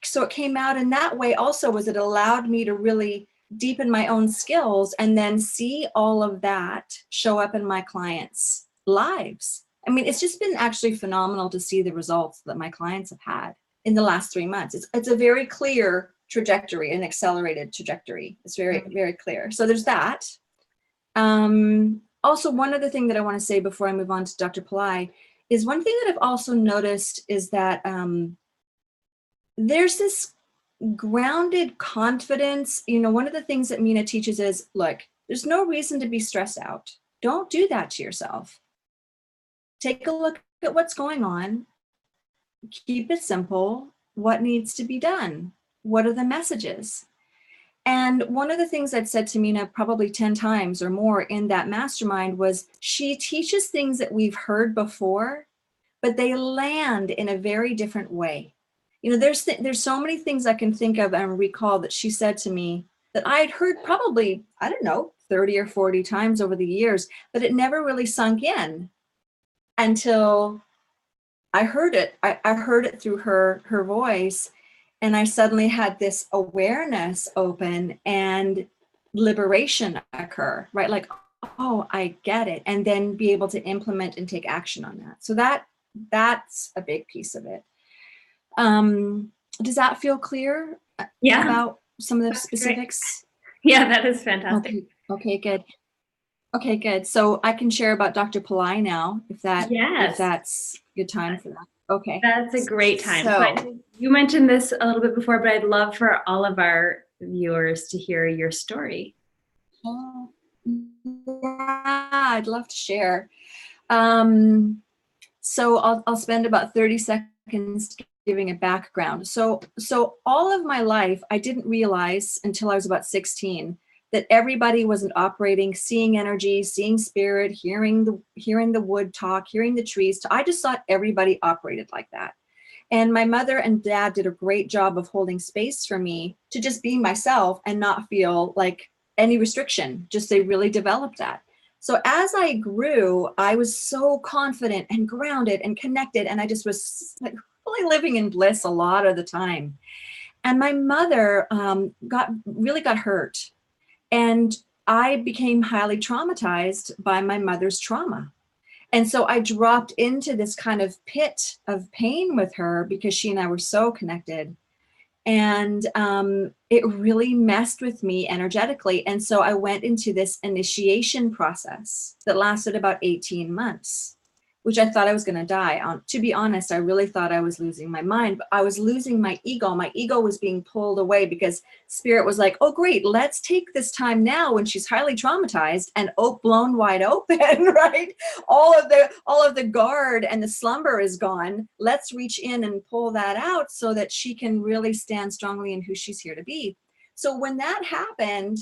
so it came out in that way also, was it allowed me to really deepen my own skills and then see all of that show up in my clients' lives. I mean, it's just been actually phenomenal to see the results that my clients have had in the last 3 months. It's a very clear trajectory, an accelerated trajectory. It's very, very clear. So there's that. Also, one other thing that I want to say before I move on to Dr. Pillai is one thing that I've also noticed is that there's this grounded confidence. One of the things that Mina teaches is, look, there's no reason to be stressed out. Don't do that to yourself. Take a look at what's going on. Keep it simple. What needs to be done? What are the messages? And one of the things I'd said to Mina probably 10 times or more in that mastermind was, she teaches things that we've heard before, but they land in a very different way. There's so many things I can think of and recall that she said to me that I had heard probably, 30 or 40 times over the years, but it never really sunk in until I heard it. I heard it through her voice, and I suddenly had this awareness open and liberation occur, right? Like, oh, I get it. And then be able to implement and take action on that. So that's a big piece of it. Does that feel clear? Yeah. About some of the That's specifics? Great. Yeah, that is fantastic. Okay, good. Okay, good. So I can share about Dr. Pillai now, if that's good time for that. Okay. That's a great time. So you mentioned this a little bit before, but I'd love for all of our viewers to hear your story. Yeah, I'd love to share. So I'll spend about 30 seconds giving a background. So all of my life, I didn't realize until I was about 16 that everybody wasn't operating, seeing energy, seeing spirit, hearing the wood talk, hearing the trees. I just thought everybody operated like that. And my mother and dad did a great job of holding space for me to just be myself and not feel like any restriction. Just they really developed that. So as I grew, I was so confident and grounded and connected, and I just was like really living in bliss a lot of the time. And my mother got hurt. And I became highly traumatized by my mother's trauma. And so I dropped into this kind of pit of pain with her because she and I were so connected. And it really messed with me energetically. And so I went into this initiation process that lasted about 18 months, which I thought I was going to die on. To be honest, I really thought I was losing my mind, but I was losing my ego. My ego was being pulled away because spirit was like, oh, great, let's take this time now when she's highly traumatized and blown wide open, right? All of the guard and the slumber is gone. Let's reach in and pull that out so that she can really stand strongly in who she's here to be. So when that happened,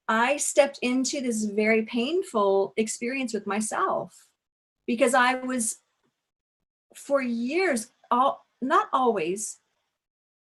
I stepped into this very painful experience with myself. Because I was, for years, not always,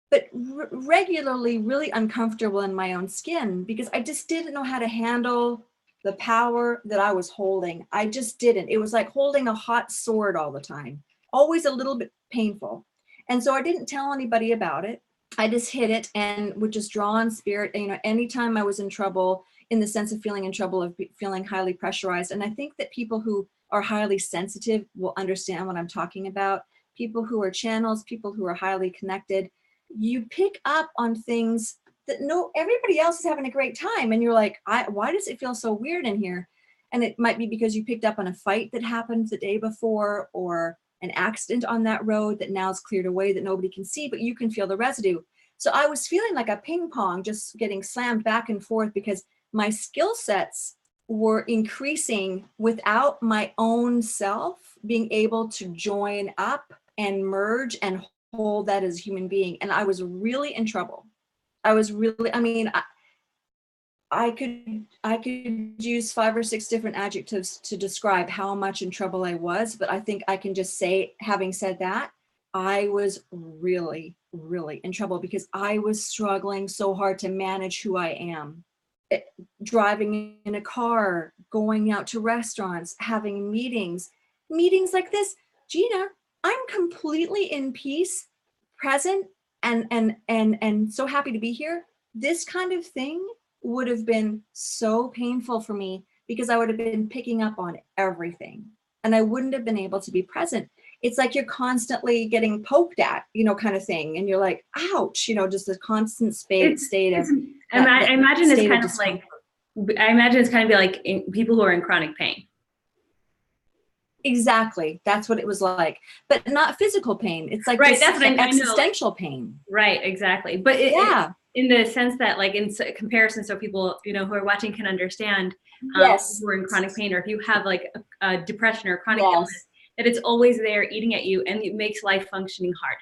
but regularly really uncomfortable in my own skin because I just didn't know how to handle the power that I was holding. I just didn't. It was like holding a hot sword all the time, always a little bit painful. And so I didn't tell anybody about it. I just hid it and would just draw on spirit. Anytime I was in trouble, in the sense of feeling in trouble, of feeling highly pressurized. And I think that people who are highly sensitive will understand what I'm talking about. People who are channels, people who are highly connected, you pick up on things that no, everybody else is having a great time. And you're like, why does it feel so weird in here? And it might be because you picked up on a fight that happened the day before, or an accident on that road that now is cleared away that nobody can see, but you can feel the residue. So I was feeling like a ping pong, just getting slammed back and forth because my skill sets were increasing without my own self being able to join up and merge and hold that as a human being. And I was really in trouble. I was really, I mean, I could use 5 or 6 different adjectives to describe how much in trouble I was, but I think I can just say, having said that, I was really, really in trouble because I was struggling so hard to manage who I am. Driving in a car, going out to restaurants, having meetings like this. Gina, I'm completely in peace, present, and so happy to be here. This kind of thing would have been so painful for me because I would have been picking up on everything and I wouldn't have been able to be present. It's like you're constantly getting poked at, kind of thing. And you're like, ouch, just a constant state of. I imagine it's kind of like, I imagine it's kind of like people who are in chronic pain. Exactly. That's what it was like, but not physical pain. It's like right, that's existential pain. Right, exactly. But in the sense that, like, in comparison, so people who are watching can understand, yes, who are in chronic pain, or if you have like a depression or chronic illness, that it's always there eating at you, and it makes life functioning hard.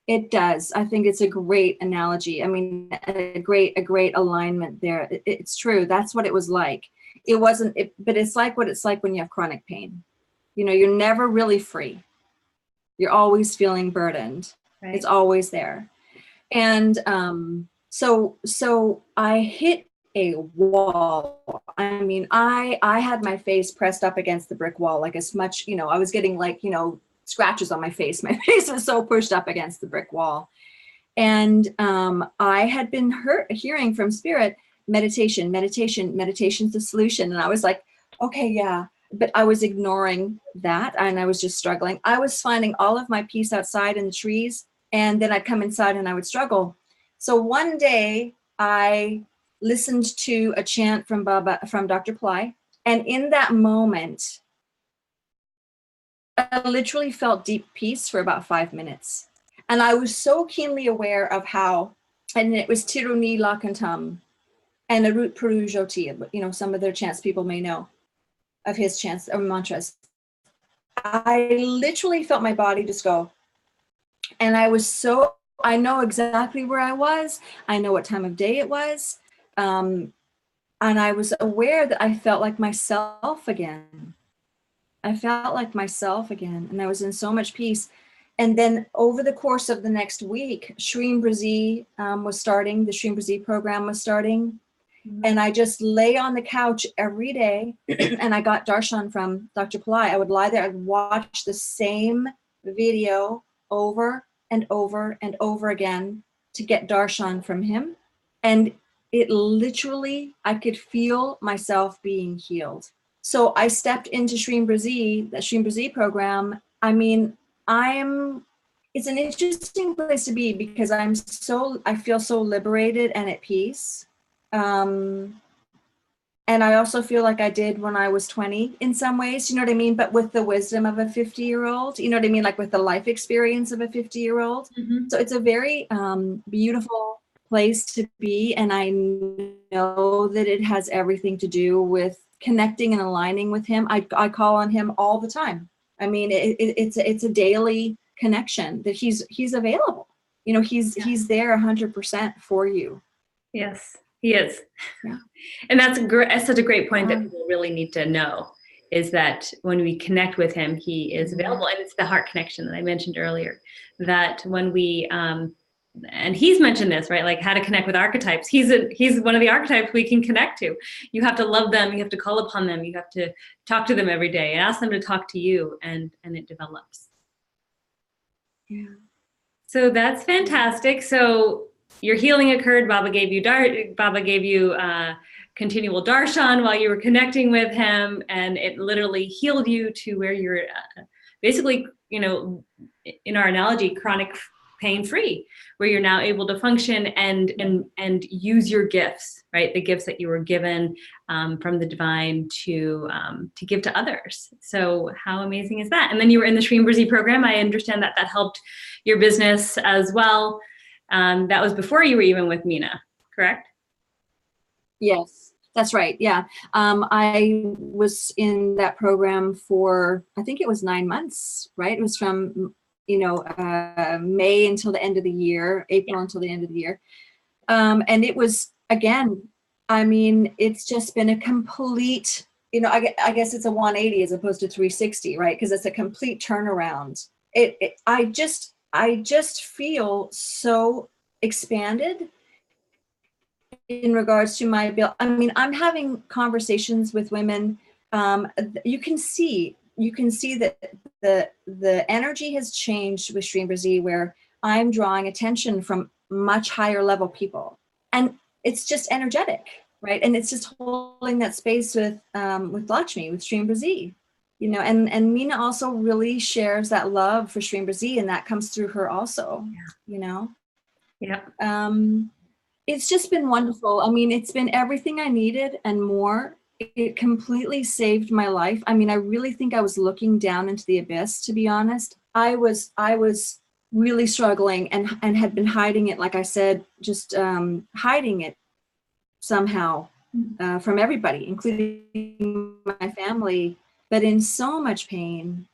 It does. I think it's a great analogy. I mean, a great alignment there. It's true. That's what it was like. It wasn't, but it's like what it's like when you have chronic pain. You're never really free. You're always feeling burdened. Right. It's always there. And so I hit a wall. I mean, I had my face pressed up against the brick wall, like as much, I was getting like, scratches on my face. My face was so pushed up against the brick wall. And I had been hearing from Spirit, meditation's the solution. And I was like, okay, yeah. But I was ignoring that and I was just struggling. I was finding all of my peace outside in the trees, and then I'd come inside and I would struggle. So one day I listened to a chant from Dr. Pillai. And in that moment, I literally felt deep peace for about 5 minutes. And I was so keenly aware of how, and it was Tiruni Lakantam and Arut Puru Jyoti, some of their chants people may know of his chants or mantras. I literally felt my body just go. And I know exactly where I was. I know what time of day it was. And I was aware that I felt like myself again. And I was in so much peace. And then over the course of the next week, Shreem Brazee was starting, the Shreem Brazee program was starting. Mm-hmm. And I just lay on the couch every day and I got darshan from Dr. Pillai. I would lie there and watch the same video over and over and over again to get darshan from him. And it literally, I could feel myself being healed. So I stepped into Shreem Brazee, the Shreem Brazee program. I mean, it's an interesting place to be because I feel so liberated and at peace. And I also feel like I did when I was 20 in some ways, you know what I mean? But with the wisdom of a 50-year-old, you know what I mean? Like with the life experience of a 50-year-old. Mm-hmm. So it's a very beautiful place to be. And I know that it has everything to do with connecting and aligning with him. I call on him all the time. I mean, it's a daily connection that he's available. He's there 100% for you. Yes, he is. Yeah. And that's such a great point that people really need to know, is that when we connect with him, he is available. And it's the heart connection that I mentioned earlier, that when we, and he's mentioned this, right? Like how to connect with archetypes. He's one of the archetypes we can connect to. You have to love them. You have to call upon them. You have to talk to them every day and ask them to talk to you, and it develops. Yeah. So that's fantastic. So your healing occurred. Baba gave you continual darshan while you were connecting with him, and it literally healed you to where you're basically, in our analogy, chronic pain-free, where you're now able to function and use your gifts, right? The gifts that you were given from the divine to give to others. So how amazing is that? And then you were in the Shreen Brzee program. I understand that that helped your business as well. That was before you were even with Mina, correct? Yes, that's right. Yeah. I was in that program for, I think it was 9 months, right? It was from, May until the end of the year, April until the end of the year. And it was, again, I mean, it's just been a complete, I guess it's a 180 as opposed to 360, right? Because it's a complete turnaround. I just feel so expanded in regards to my bill. I mean, I'm having conversations with women. You can see that the energy has changed with Shreen Brzee, where I'm drawing attention from much higher level people, and it's just energetic, right? And it's just holding that space with Lakshmi, with Shreen Brzee, and Mina also really shares that love for Shreen Brzee, and that comes through her also, Yeah. It's just been wonderful. I mean, it's been everything I needed and more. It completely saved my life. I mean, I really think I was looking down into the abyss, to be honest. I was really struggling and had been hiding it, like I said, just hiding it somehow from everybody, including my family, but in so much pain.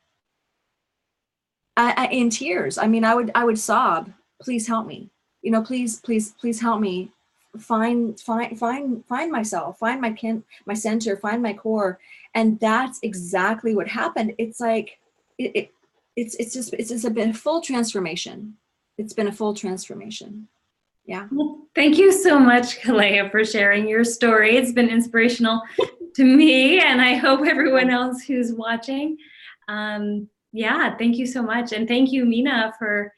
I in tears. I mean, I would sob, please help me. Please help me find myself, find my center, find my core. And that's exactly what happened. It's like, it's just been a full transformation. It's been a full transformation. Yeah. Well, thank you so much, Kalea, for sharing your story. It's been inspirational to me, and I hope everyone else who's watching. Yeah, thank you so much. And thank you, Mina, for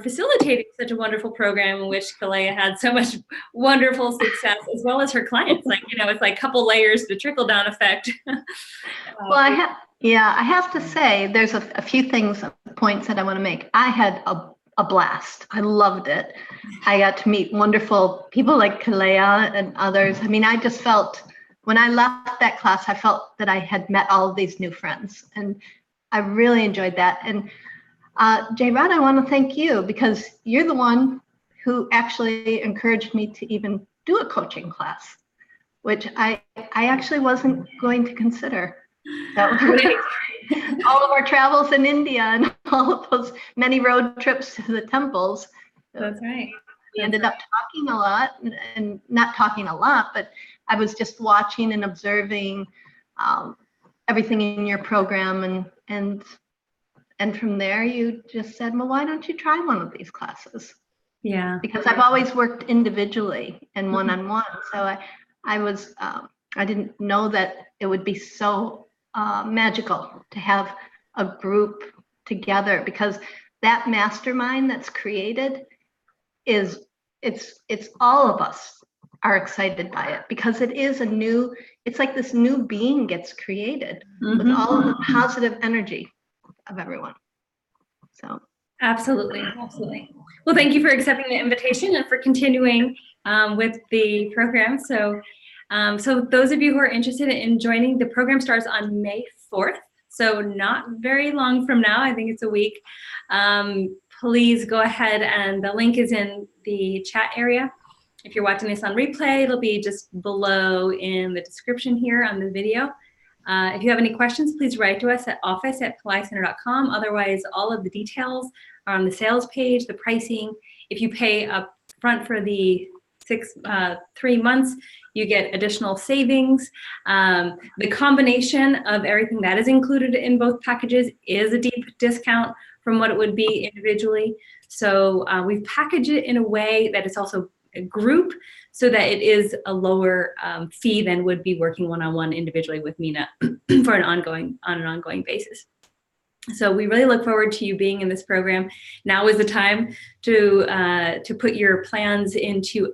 facilitating such a wonderful program in which Kalea had so much wonderful success, as well as her clients. Like, it's like a couple layers to trickle down effect. Well, I have to say, there's a few points that I want to make. I had a blast. I loved it. I got to meet wonderful people like Kalea and others. I mean, I just felt, when I left that class, I felt that I had met all of these new friends, and I really enjoyed that. And J-Rod, I want to thank you, because you're the one who actually encouraged me to even do a coaching class, which I actually wasn't going to consider. So all of our travels in India and all of those many road trips to the temples. That's right. We ended up talking a lot, and not talking a lot, but I was just watching and observing everything in your program, and from there you just said, well, why don't you try one of these classes? Yeah. Because I've always worked individually and one-on-one, so I didn't know that it would be so magical to have a group together, because that mastermind that's created it's all of us are excited by it, because it's like this new being gets created with all of the positive energy of everyone. So absolutely. Well, thank you for accepting the invitation and for continuing with the program. So those of you who are interested in joining, the program starts on May 4th. So not very long from now, I think it's a week. Please go ahead, and the link is in the chat area. If you're watching this on replay, it'll be just below in the description here on the video. If you have any questions, please write to us at office@pillaiCenter.com. Otherwise, all of the details are on the sales page, the pricing. If you pay up front for the 3 months, you get additional savings. The combination of everything that is included in both packages is a deep discount from what it would be individually. So we've packaged it in a way that it's also a group, so that it is a lower fee than would be working one-on-one individually with Mina for an ongoing basis. So we really look forward to you being in this program. Now is the time to put your plans into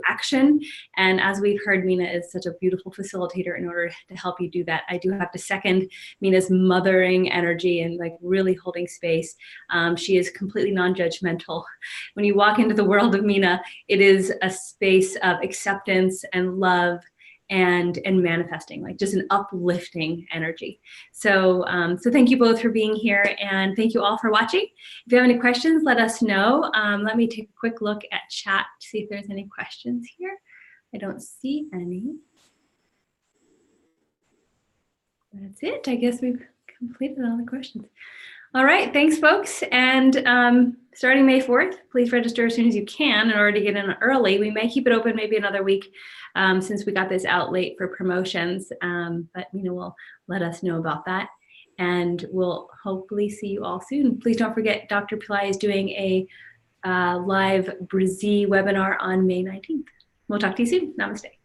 action. And as we've heard, Mina is such a beautiful facilitator in order to help you do that. I do have to second Mina's mothering energy and like really holding space. She is completely non-judgmental. When you walk into the world of Mina, it is a space of acceptance and love and manifesting, like just an uplifting energy. So so thank you both for being here, and thank you all for watching. If you have any questions, let us know. Let me take a quick look at chat to see if there's any questions here. I don't see any. That's it. I guess we've completed all the questions. All right, thanks folks. And starting May 4th, please register as soon as you can in order to get in early. We may keep it open maybe another week since we got this out late for promotions, but Mina will let us know about that. And we'll hopefully see you all soon. Please don't forget, Dr. Pillai is doing a live Brizzy webinar on May 19th. We'll talk to you soon. Namaste.